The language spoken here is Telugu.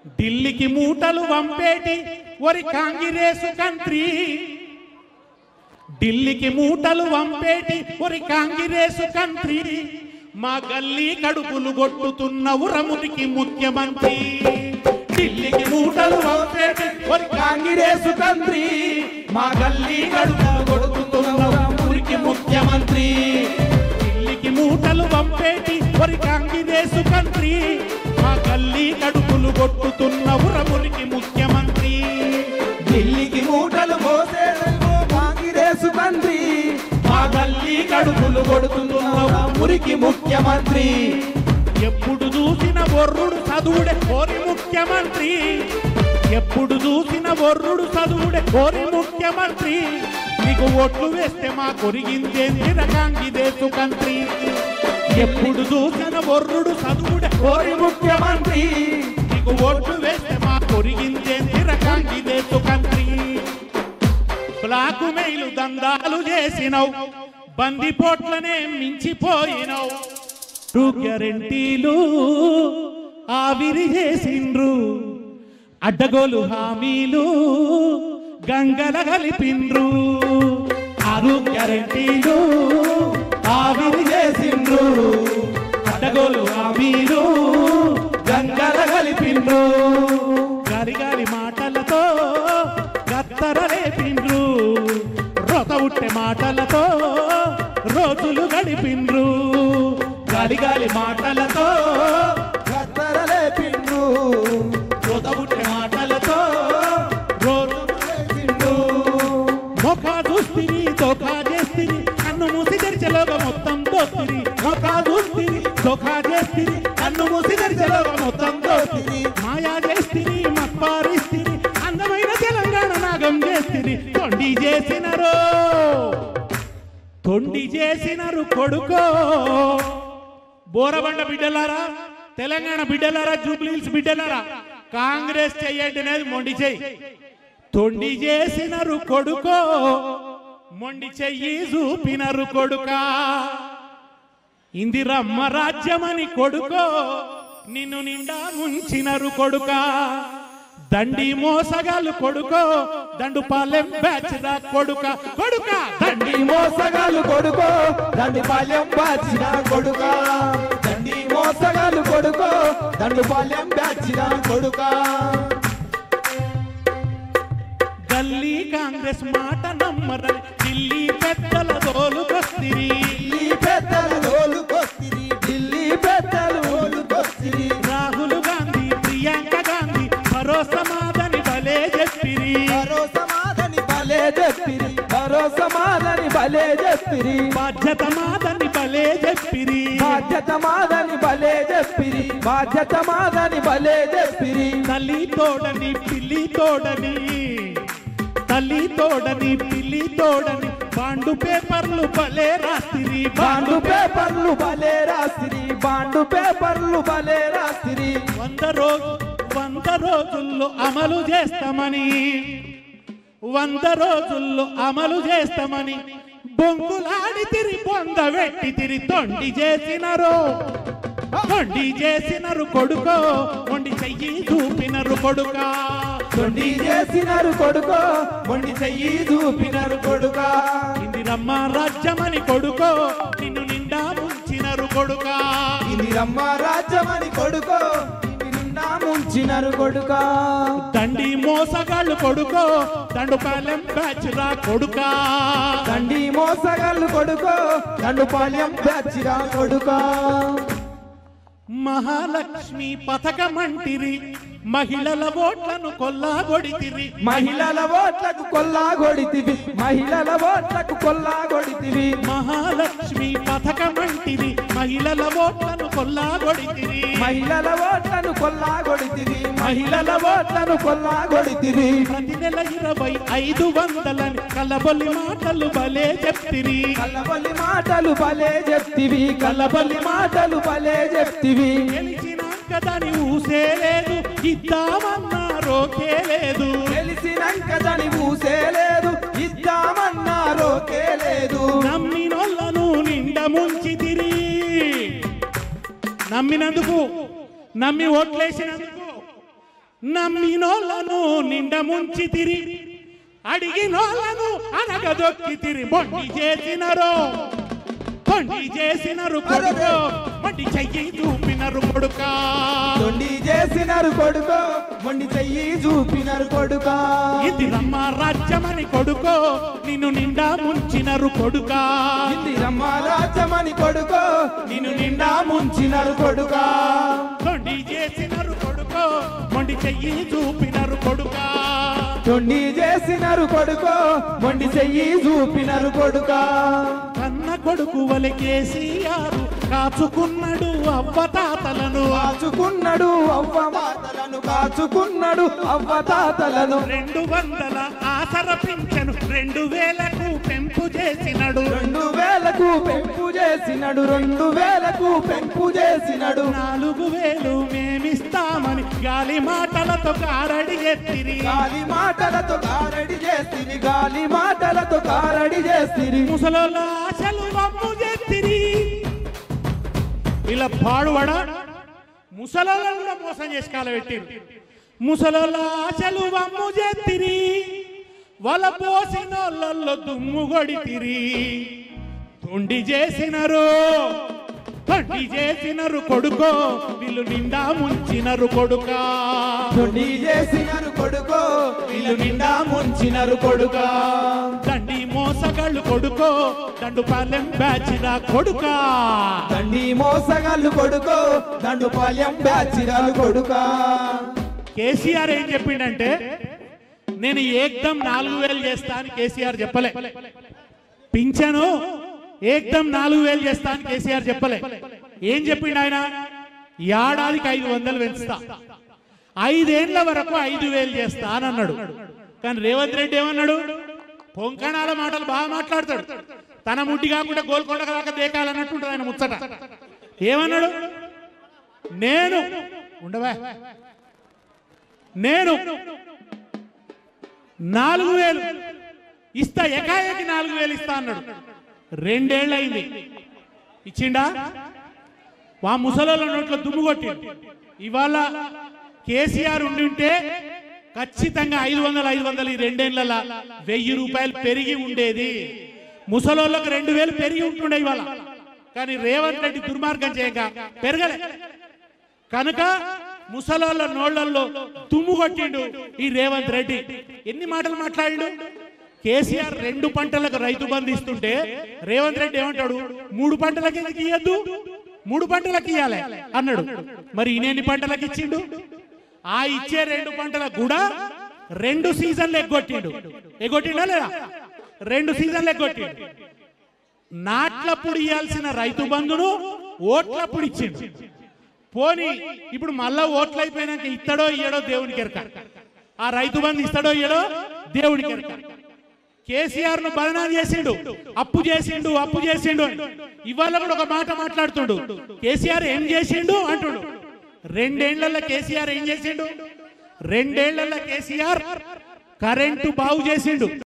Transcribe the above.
ఢిల్లీకి మూటలు వంపేటి వరి కాంగ్రెసు కంత్రి, ఢిల్లీకి మూటలు వంపేటి వరి కాంగ్రెసు కంత్రి, మా గల్లీ కడుపులు కొట్టుతున్న ఉరమునికి ముఖ్యమంత్రి. ఢిల్లీకి మూటలు వంపేటి వరి కాంగ్రెసు కంత్రి, మా గల్లీ కడుపులు కొట్టుతున్న ఉరమునికి ముఖ్యమంత్రి. ఢిల్లీకి మూటలు వంపేటి వరి కాంగ్రెసు కంత్రి, మా గల్లీ కడుపులు కొట్టుతున్న ఉరమునికి ముఖ్యమంత్రి. ఢిల్లీకి మూటలు మోసేందుకు కాంగ్రెసు కంత్రి, మా గల్లీ కడుపులు కొడుతున్న ఉరమునికి ముఖ్యమంత్రి. ఎప్పుడు చూసిన బొర్రుడు చదువుడే కోరి ముఖ్యమంత్రి, ఎప్పుడు చూసిన బొర్రుడు చదువుడే కోరి ముఖ్యమంత్రి. నీకు ఓట్లు వేస్తే మా కొరిగిందేందిర కాంగ్రెసు కంత్రి. ఎప్పుడు చూసిన బొర్రుడు చదువుడే కోరి ముఖ్యమంత్రి, నీకు ఓట్లు వేస్తే మా కొరిగిందేందిర కాంగ్రెసు కంత్రి. బ్లాకు మెయిలు దందాలు చేసినవు, బందిపోట్లనే మించిపోయినవు. 2 గ్యారెంటీలు ఆవిరి చేసిండ్రు, అడ్డగోలు హామీలు గంగల కలిపిండ్రు. 6 గ్యారెంటీలు ఆవిరి చేసిండ్రు, అడ్డగోలు హామీలు గంగల కలిపిండ్రు. గాలి గాలి మాటలతో గత్తర లేపిండ్రు, రోత ఉట్టే మాటలతో రోజులు గడిపిండ్రు. గాలి గాలి మాటలతో గత్తర లేపిండ్రు, రోత ఉట్టే మాటలతో రోజులు గడిపిండ్రు. మొఖా చూస్తిరి దోఖా చేస్తిరి, కన్ను మూసి తెరిచేలోగ మొత్తం దోస్తిరి. మొఖా చూస్తిరి దోఖా చేస్తిరి, కన్ను మూసి తెరిచేలోగ మొత్తం దోస్తిరి. మాయా చేస్తిరి మప్పారిస్తిరి, అందమైన తెలంగాణ నాగం చేస్తిరి. తొండి చేసినరు, తొండి చేసినరు కొడుకో. బోరబండ బిడ్డలారా, తెలంగాణ బిడ్డలారా, జూబ్లీహిల్స్ బిడ్డలారా, కాంగ్రెస్ చెయ్యండి అనేది మొండి చెయ్యి. తొండి చేసినరు కొడుకో, మొండి చెయ్యి చూపినరు కొడుకా. ఇందిరమ్మ రాజ్యమని కొడుకో, నిన్ను నిండా ముంచినరు కొడుకా. దండి మోసగాలు కొడుకో, దండు పాలెం బ్యాచ్ రా కొడుక. కొడుక దండి మోసగాలు కొడుకో, దండి పాలెం బ్యాచిన కొడుకా. దండి మోసగాలు కొడుకో, దండు పాలెం బ్యాచిన కొడుకా. గల్లీ కాంగ్రెస్ మాట నమ్మరని ఢిల్లీ పెద్దల దోలుకొస్తిరి, ఢిల్లీ పెద్దలు దోలుకొస్తిరి, ఢిల్లీ పెద్దలు దోలుకొస్తిరి. రాహుల్ గాంధీ ప్రియాంక గాంధీ భరోసా మాదని భలే చెప్పిరి, భరోసా మాదని భలే చెప్పిరి, భరోసా మాదని భలే చెప్పిరి. బాధ్యత మాదని భలే చెప్పిరి, బాధ్యత మాదని భలే చెప్పిరి, బాధ్యత మాదని భలే చెప్పిరి. తల్లి తోడని పిల్లి తోడని, తల్లి తోడని పిల్లి తోడని బాండు పేపర్లు భలే రాస్తిరి. బాండు పేపర్లు భలే రాస్తిరి, బాండు పేపర్లు భలే రాస్తిరి. 100 రోజుల్లో అమలు చేస్తామని, 100 రోజుల్లో అమలు చేస్తామని బొంగులాడి తిరి పొందబెట్టి తిరి. తొండి చేసినరు, తొండి చేసినరు కొడుకో, మొండి చెయ్యి చూపినరు కొడుకా. తొండి చేసినారు కొడుకో, మొండి చెయ్యి చూపినారు కొడుకా. ఇందిరమ్మ రాజ్యమని కొడుకో, నిన్ను నిండా ముంచినరు కొడుకా. ఇందిరమ్మ రాజ్యమని కొడుకో, నిండా ముంచినారు కొడుకా. దండి మోసగాళ్ళు కొడుకో, దండు పాలెం బ్యాచ్ రా కొడుకా. దండి మోసగాళ్ళు కొడుకో, దండు పాలెం బ్యాచిరా కొడుకా. మహాలక్ష్మి పథకమంటిరి, మహిళల ఓట్లను కొల్లాగొడితిరి. మహిళల ఓట్లకు కొల్లాగొడితివి, మహిళల ఓట్లకు కొల్లాగొడితివి. మహాలక్ష్మి పథకమంటిరి, మహిళల ఓట్లను కొల్లాగొడితిరి. మహిళల ఓట్లను కొల్లాగొడితివి, మహిళల ఓట్లను కొల్లాగొడితివి. ప్రతి నెల 2500 కలబొల్లి మాటలు భలే చెప్తిరి, కల్లబొల్లి మాటలు భలే చెప్తివి, కల్లబొల్లి మాటలు భలే చెప్తివి. గెలిచినాక దాని ఊసే లేదు, ఇద్దామన్నా రోకే లేదు. తెలిసినాక దాని ఊసే లేదు, ఇద్దామన్నా రోకే లేదు. నమ్మినోళ్ళను నిండా ముంచి తిరి, నమ్మినందుకు, నమ్మి ఓట్లేసినందుకు నమ్మినోళ్ళను నిండ ముంచి తిరి అడిగినోళ్ళను అనగదొక్కి తిరి మొండి చేసినరు కొడుకో మొండి చెయ్యి చూపినరు కొడుకా మొండి చేసినరు కొడుకో మొండి చెయ్యి చూపినరు కొడుకా ఇందిరమ్మ రాజ్యమని కొడుకో నిన్ను నిండా ముంచినరు కొడుకా ఇందిరమ్మ రాజ్యమని కొడుకో నిన్ను నిండా ముంచినరు కొడుకా మొండి చేసినరు కొడుకో మొండి చెయ్యి చూపినరు కొడుకా మొండి చేసినరు కొడుకో మొండి చెయ్యి చూపినరు కొడుకా కన్న కొడుకు వలె కేసీఆర్ కాచుకున్నాడు అవ్వ తాతలను అవ్వ మాతలను కాచుకున్నాడు అవ్వ తాతలను 200 ఆసర పింఛను 2000కు పెంపు చేసినడు 2000కు పెంపు చేసినడు 2000కు పెంపు చేసినడు 4000 మేమిస్తామని గాలి మాటలతో కారడి చేసిరి గాలి మాటలతో కారడి చేసిరి ముసలోళ్ళ ఆశలు వమ్ము చేసిరి ఇలా పాడువడ ముసలోళ్ళను కూడా మోసం చేసి కాలబెట్టిరు ముసలోళ్ళ ఆశలు వమ్ము చేసిరి వల పోసినోళ్ళల్లో దుమ్ము కొడితిరి తొండి చేసినరు కొడుకో వీళ్ళు నిండా ముంచినరు కొడుకా తొండి చేసినరు కొడుకో వీళ్ళు నిండా ముంచినరు కొడుకా దండి మోసగాళ్ళు కొడుకో దండుపాలెం బ్యాచిరా కొడుకా దండి మోసగాళ్ళు కొడుకో దండుపాలెం బ్యాచిరాలు కొడుకా కేసీఆర్ ఏం చెప్పిండంటే నేను ఏకదం 4000 చేస్తా అని కేసీఆర్ చెప్పలే పింఛను ఏకదం 4000 చేస్తా అని కేసీఆర్ చెప్పలే ఏం చెప్పిండు ఆయన ఏడాదికి 500 పెంచుతా 5 ఏళ్ల వరకు 5000 చేస్తా అని అన్నాడు కానీ రేవంత్ రెడ్డి ఏమన్నాడు పొంకణాల మాటలు బాగా మాట్లాడతాడు తన ముడ్డి కాకుండా గోల్కొండ దాకా దేకాలన్నట్టుంటుంది ఆయన ముచ్చట ఏమన్నాడు నేను 4000 ఇస్తా ఏకాఏకి 4000 ఇస్తా అన్నాడు 2 ఏళ్ళు అయింది ఇచ్చిండా వా ముసలోళ్ళ నోట్లో దుమ్ము కొట్టి ఇవాళ కేసీఆర్ ఉండి ఖచ్చితంగా 500 ఈ 2 ఏళ్లలో 1000 రూపాయలు పెరిగి ఉండేది ముసలోళ్ళకు 2000 పెరిగి ఉంటుండే ఇవాళ కానీ రేవంత్ రెడ్డి దుర్మార్గం చేయక పెరగలే కనుక ముసలోళ్ళ నోళ్లలో దుమ్ము కొట్టిండు ఈ రేవంత్ రెడ్డి ఎన్ని మాటలు మాట్లాడిండు కేసీఆర్ 2 పంటలకు రైతు బంధు ఇస్తుంటే రేవంత్ రెడ్డి ఏమంటాడు 3 పంటలకు ఎందుకు ఇయ్యద్దు 3 పంటలకు ఇయ్యాలి అన్నాడు మరి ఈయన పంటలకు ఇచ్చిండు ఆ ఇచ్చే 2 పంటలకు కూడా 2 సీజన్లు ఎగ్గొట్టిండా లేదా 2 సీజన్లు ఎగ్గొట్టిండు నాట్లప్పుడు ఇయ్యాల్సిన రైతు బంధును ఓట్లప్పుడు ఇచ్చిండు పోనీ ఇప్పుడు మళ్ళా ఓట్లు అయిపోయినాక ఇస్తాడో ఇయ్యడో దేవునికి ఎరక ఆ రైతు బంధు ఇస్తాడో ఇయ్యడో దేవునికి ఎరక కేసీఆర్ ను బదనాం చేసిండు అప్పు చేసిండు ఇవాళ కూడా ఒక మాట మాట్లాడుతుండు కేసీఆర్ ఏం చేసిండు అంటుడు 2 ఏళ్లలో కేసీఆర్ ఏం చేసిండు 2 ఏళ్లలో కేసీఆర్ కరెంటు బాగు చేసిండు